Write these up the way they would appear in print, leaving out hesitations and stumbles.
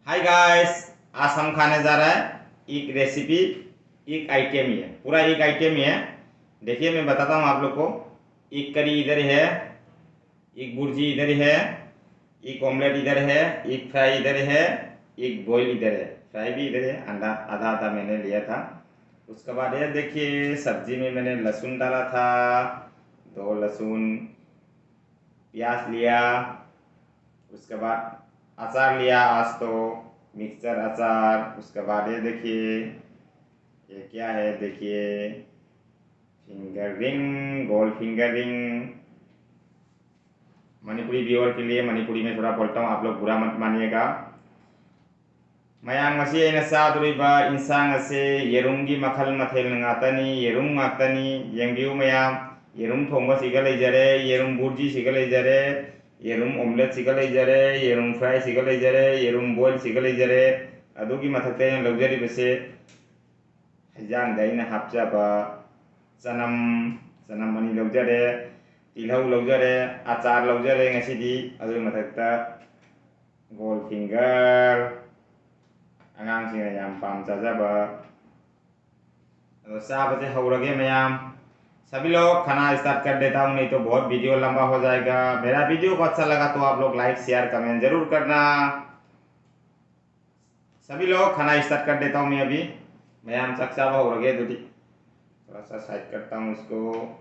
Hi guys, आज हम खाने जा रहे हैं एक रेसिपी। एक आइटम ही है, पूरा एक आइटम ही है। देखिए मैं बताता हूँ आप लोग को। एक करी इधर है, एक भुर्जी इधर है, एक ऑमलेट इधर है, एक फ्राई इधर है, एक बॉईल इधर है। फ्राई भी इधर है, अंडा आधा आधा मैंने लिया था। उसके बाद ये देखिए सब्जी में मैंने लहसुन डाला था, 2 लहसुन, प्याज लिया। उसके बाद अचार लिया, आज तो मिक्सचर अचार। उसके बाद ये देखिए ये क्या है, देखिए finger ring, gold finger ring. Manipuri viewer के लिए मणिपुरी में थोड़ा बोलता हूँ, आप लोग बुरा मत मानिएगा। मयांग मसी ऐना चादोरिबा इंसांग असे येरुमगी मखल मथेल ngaतनी, येरुम ngaतनी येंबिउ मयाम। येरुम थोंबा सिगा लेजरे, येरुम बुर्जी सिगा लेजरे, येरुम ऑमलेट सिगा लेजरे, येरुम फ्राई सिगा लेजरे, येरुम बॉईल सिगा लेजरे। अदुगी मथक्ते लौजरिबसे हिजांग दैना हापजाबा चनम, चनम अनि लौजरे, तिलहौ लौजरे, अचार लौजरे ngasiदी। अदुगी मथक्ता गोल्ड फिंगर, अꯉꯥꯡꯁꯤꯡꯅ ꯌꯥꯝ पामजाजबा। चाबसे हौरगे मैम। सभी लोग खाना स्टार्ट कर देता हूँ, नहीं तो बहुत वीडियो लंबा हो जाएगा। मेरा वीडियो को अच्छा लगा तो आप लोग लाइक शेयर कमेंट जरूर करना। सभी लोग खाना स्टार्ट कर देता हूँ मैं अभी। मैम सक्सा हौरगे दूधी, थोड़ा सा साइड करता हूँ इसको।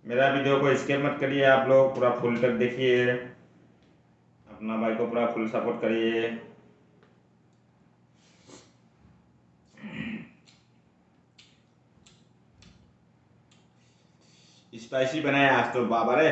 मेरा वीडियो को स्किप मत करिए, आप लोग पूरा फुल तक देखिए। अपना भाई को पूरा फुल सपोर्ट करिए। स्पाइसी बनाए आज तो बाबा रे।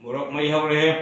मोरक मई हो रहे।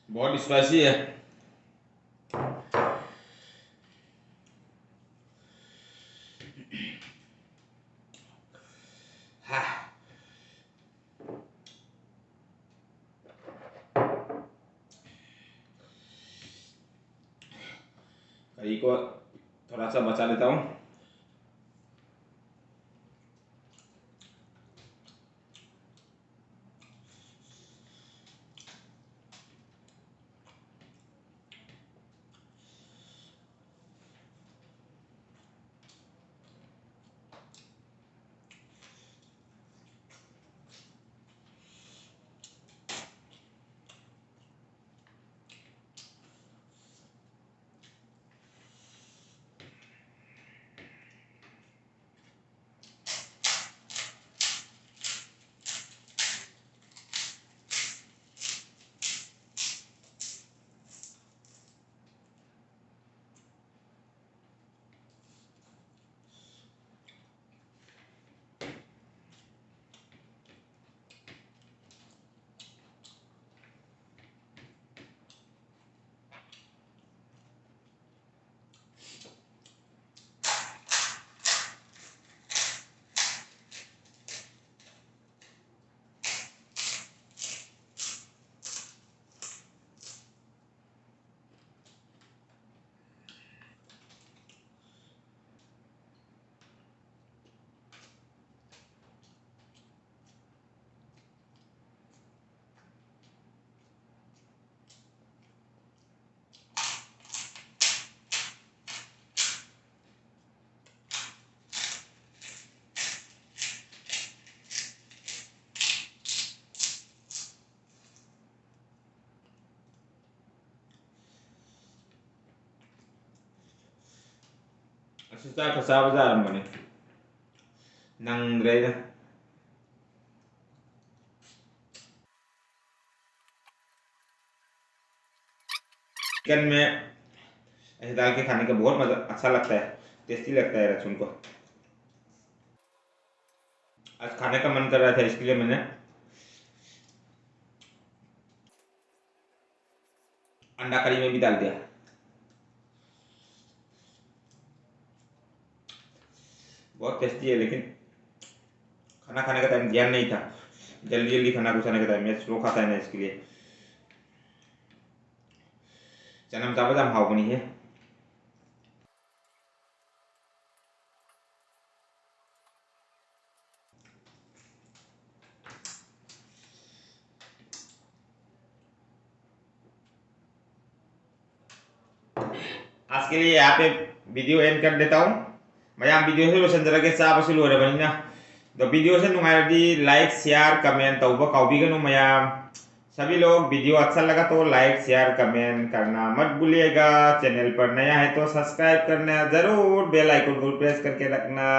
बहुत स्पाइसी है। हाँ। करी को थोड़ा सा बचा लेता हूँ। Asista kasama sa alam mo ni nang grade chicken में ऐसे डाल के खाने का बहुत मजा अच्छा लगता है, टेस्टी लगता है लहसुन को। आज खाने का मन कर रहा था इसके लिए मैंने अंडा करी में भी डाल दिया। बहुत टेस्टी है, लेकिन खाना खाने का टाइम ध्यान नहीं था। जल्दी जल्दी खाना घुसाने का टाइम है, स्लो खाता है ना, इसके लिए चना चावल हम हाउ बनी है। आज के लिए यहाँ पे वीडियो एंड कर देता हूँ। मैं वीडियो से लोसन के चाप से लोरे बनी ना, तो वीडियो से नुंगायरदी लाइक शेयर कमेंट तौबा काउबीगनु मयाम। सभी लोग वीडियो अच्छा लगा तो लाइक शेयर कमेंट करना मत भूलिएगा। चैनल पर नया है तो सब्सक्राइब करना जरूर, बेल आइकन को प्रेस करके रखना।